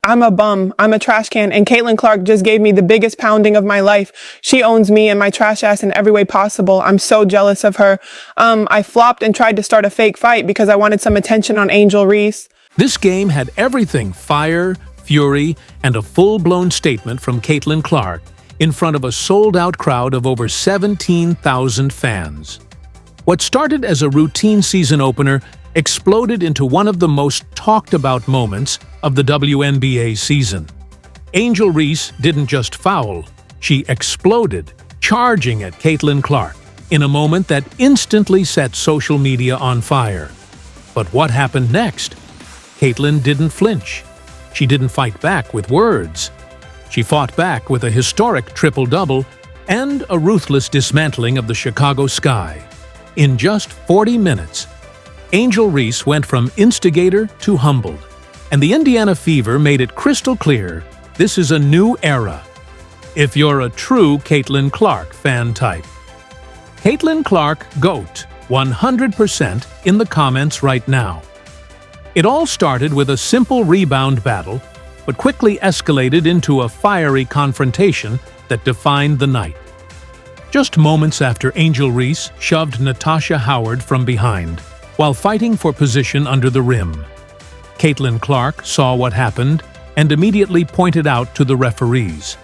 I'm a bum. I'm a trash can. And Caitlyn Clark just gave me the biggest pounding of my life. She owns me and my trash ass in every way possible. I'm so jealous of her. I flopped and tried to start a fake fight because I wanted some attention on Angel Reese. This game had everything: fire, fury, and a full-blown statement from Caitlyn Clark in front of a sold-out crowd of over 17,000 fans. What started as a routine season opener exploded into one of the most talked-about moments of the WNBA season. Angel Reese didn't just foul, she exploded, charging at Caitlyn Clark in a moment that instantly set social media on fire. But what happened next? Caitlyn didn't flinch. She didn't fight back with words. She fought back with a historic triple-double and a ruthless dismantling of the Chicago Sky. In just 40 minutes, Angel Reese went from instigator to humbled, and the Indiana Fever made it crystal clear this is a new era. If you're a true Caitlyn Clark fan type. Caitlyn Clark GOAT 100% in the comments right now. It all started with a simple rebound battle, but quickly escalated into a fiery confrontation that defined the night. Just moments after Angel Reese shoved Natasha Howard from behind, while fighting for position under the rim. Caitlyn Clark saw what happened and immediately pointed out to the referees.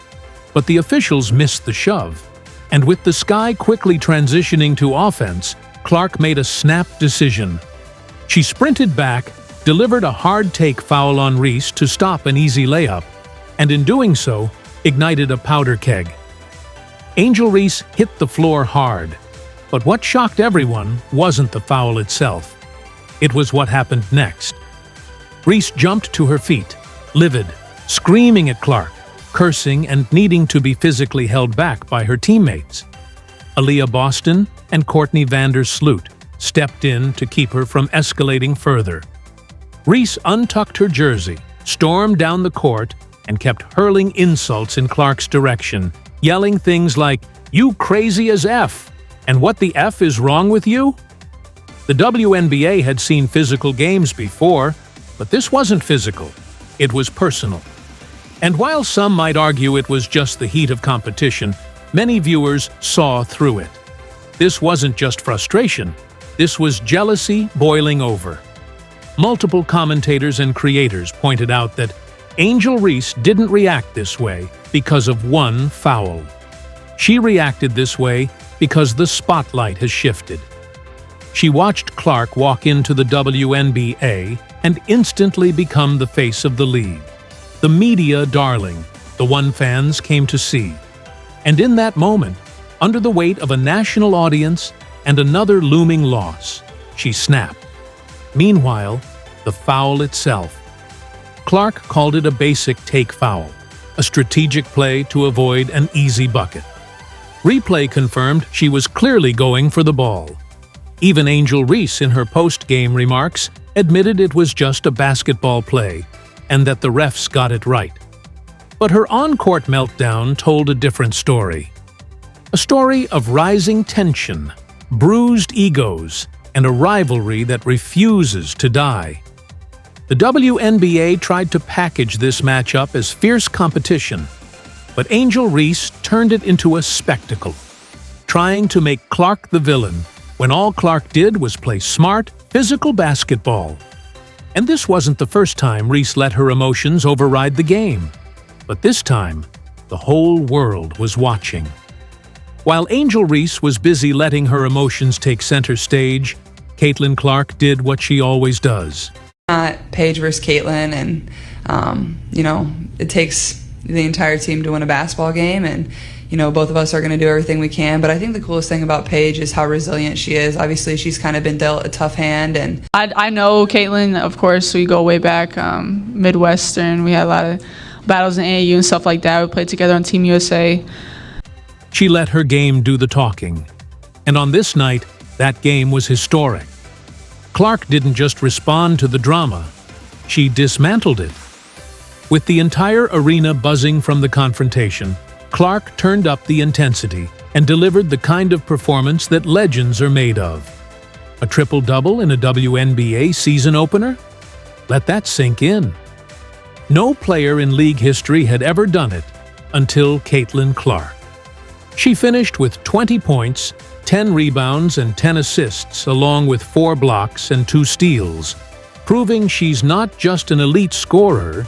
But the officials missed the shove, and with the Sky quickly transitioning to offense, Clark made a snap decision. She sprinted back, delivered a hard-take foul on Reese to stop an easy layup, and in doing so, ignited a powder keg. Angel Reese hit the floor hard, but what shocked everyone wasn't the foul itself. It was what happened next. Reese jumped to her feet, livid, screaming at Clark, cursing and needing to be physically held back by her teammates. Aliyah Boston and Courtney Vandersloot stepped in to keep her from escalating further. Reese untucked her jersey, stormed down the court, and kept hurling insults in Clark's direction, yelling things like, "You crazy as F," and "What the F is wrong with you?" The WNBA had seen physical games before, but this wasn't physical. It was personal. And while some might argue it was just the heat of competition, many viewers saw through it. This wasn't just frustration. This was jealousy boiling over. Multiple commentators and creators pointed out that Angel Reese didn't react this way because of one foul. She reacted this way because the spotlight has shifted. She watched Clark walk into the WNBA and instantly become the face of the league, the media darling, the one fans came to see. And in that moment, under the weight of a national audience and another looming loss, she snapped. Meanwhile, the foul itself. Clark called it a basic take foul, a strategic play to avoid an easy bucket. Replay confirmed she was clearly going for the ball. Even Angel Reese, in her post-game remarks, admitted it was just a basketball play and that the refs got it right. But her on-court meltdown told a different story. A story of rising tension, bruised egos, and a rivalry that refuses to die. The WNBA tried to package this matchup as fierce competition, but Angel Reese turned it into a spectacle, trying to make Clark the villain when all Clark did was play smart, physical basketball. And this wasn't the first time Reese let her emotions override the game. But this time, the whole world was watching. While Angel Reese was busy letting her emotions take center stage, Caitlyn Clark did what she always does. Not Paige versus Caitlyn, and it takes the entire team to win a basketball game, and both of us are going to do everything we can. But I think the coolest thing about Paige is how resilient she is. Obviously, she's kind of been dealt a tough hand, and I know Caitlyn, of course. We go way back, Midwestern. We had a lot of battles in AAU and stuff like that. We played together on Team USA. She let her game do the talking, and on this night, that game was historic. Clark didn't just respond to the drama, she dismantled it. With the entire arena buzzing from the confrontation, Clark turned up the intensity and delivered the kind of performance that legends are made of. A triple-double in a WNBA season opener? Let that sink in. No player in league history had ever done it until Caitlyn Clark. She finished with 20 points, 10 rebounds, and 10 assists, along with 4 blocks and 2 steals, proving she's not just an elite scorer,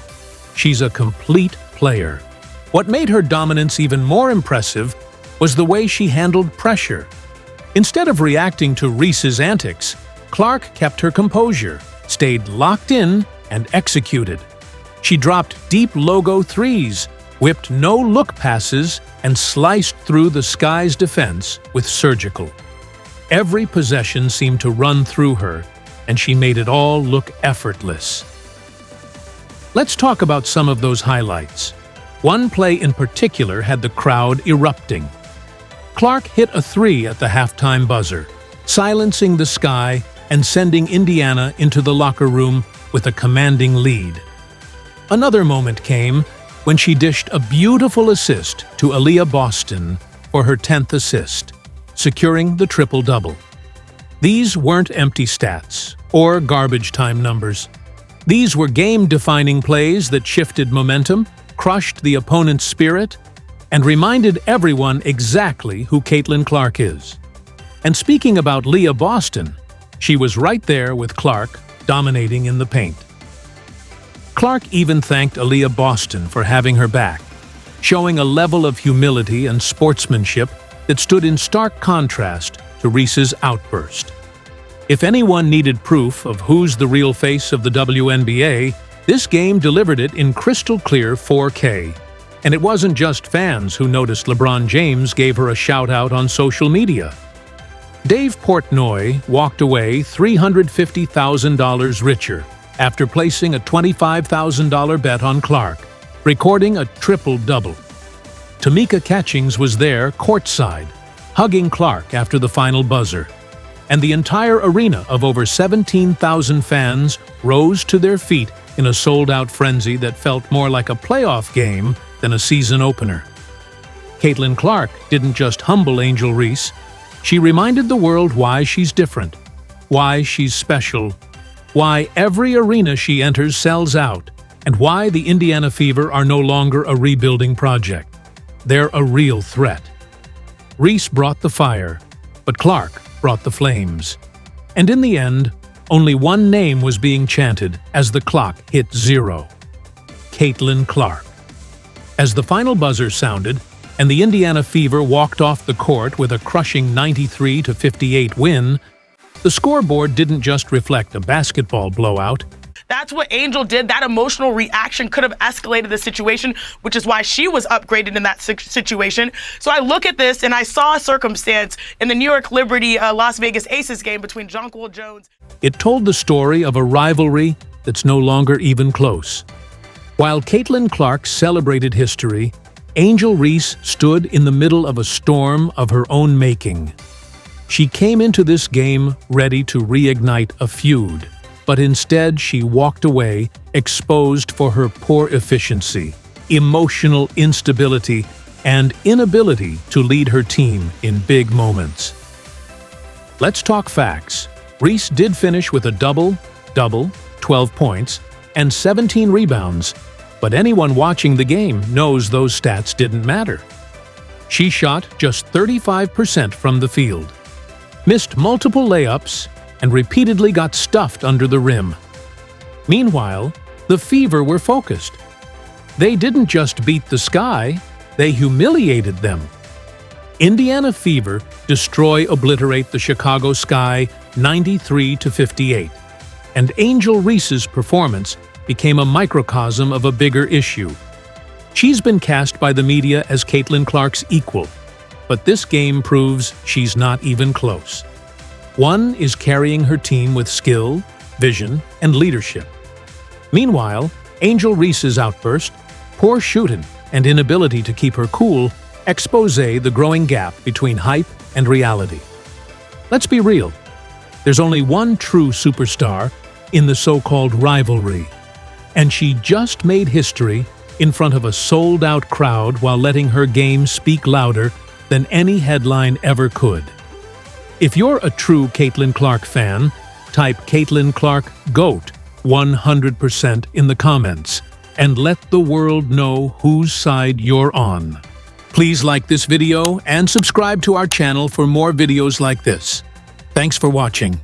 she's a complete player. What made her dominance even more impressive was the way she handled pressure. Instead of reacting to Reese's antics, Clark kept her composure, stayed locked in, and executed. She dropped deep logo threes, whipped no-look passes, and sliced through the Sky's defense with surgical. Every possession seemed to run through her, and she made it all look effortless. Let's talk about some of those highlights. One play in particular had the crowd erupting. Clark hit a 3 at the halftime buzzer, silencing the Sky and sending Indiana into the locker room with a commanding lead. Another moment came when she dished a beautiful assist to Aliyah Boston for her 10th assist, securing the triple-double. These weren't empty stats or garbage time numbers. These were game-defining plays that shifted momentum, crushed the opponent's spirit, and reminded everyone exactly who Caitlyn Clark is. And speaking about Aliyah Boston, she was right there with Clark, dominating in the paint. Clark even thanked Aliyah Boston for having her back, showing a level of humility and sportsmanship that stood in stark contrast to Reese's outburst. If anyone needed proof of who's the real face of the WNBA, this game delivered it in crystal-clear 4K. And it wasn't just fans who noticed LeBron James gave her a shout-out on social media. Dave Portnoy walked away $350,000 richer after placing a $25,000 bet on Clark, recording a triple-double. Tamika Catchings was there courtside, hugging Clark after the final buzzer, and the entire arena of over 17,000 fans rose to their feet in a sold-out frenzy that felt more like a playoff game than a season opener. Caitlyn Clark didn't just humble Angel Reese, she reminded the world why she's different, why she's special, why every arena she enters sells out, and why the Indiana Fever are no longer a rebuilding project. They're a real threat. Reese brought the fire, but Clark brought the flames. And in the end, only one name was being chanted as the clock hit 0. Caitlyn Clark. As the final buzzer sounded, and the Indiana Fever walked off the court with a crushing 93-58 win, the scoreboard didn't just reflect a basketball blowout. That's what Angel did. That emotional reaction could have escalated the situation, which is why she was upgraded in that situation. So I look at this and I saw a circumstance in the New York Liberty Las Vegas Aces game between Jonquil Jones. It told the story of a rivalry that's no longer even close. While Caitlyn Clark celebrated history, Angel Reese stood in the middle of a storm of her own making. She came into this game ready to reignite a feud, but instead she walked away exposed for her poor efficiency, emotional instability, and inability to lead her team in big moments. Let's talk facts. Reese did finish with a double-double, 12 points, and 17 rebounds, but anyone watching the game knows those stats didn't matter. She shot just 35% from the field, missed multiple layups, and repeatedly got stuffed under the rim. Meanwhile, the Fever were focused. They didn't just beat the Sky, they humiliated them. Indiana Fever obliterate the Chicago Sky 93-58, and Angel Reese's performance became a microcosm of a bigger issue. She's been cast by the media as Caitlyn Clark's equal, but this game proves she's not even close. One is carrying her team with skill, vision, and leadership. Meanwhile, Angel Reese's outburst, poor shooting, and inability to keep her cool expose the growing gap between hype and reality. Let's be real. There's only one true superstar in the so-called rivalry, and she just made history in front of a sold-out crowd while letting her game speak louder than any headline ever could. If you're a true Caitlyn Clark fan, type Caitlyn Clark GOAT 100% in the comments. and let the world know whose side you're on. Please like this video and subscribe to our channel for more videos like this. Thanks for watching.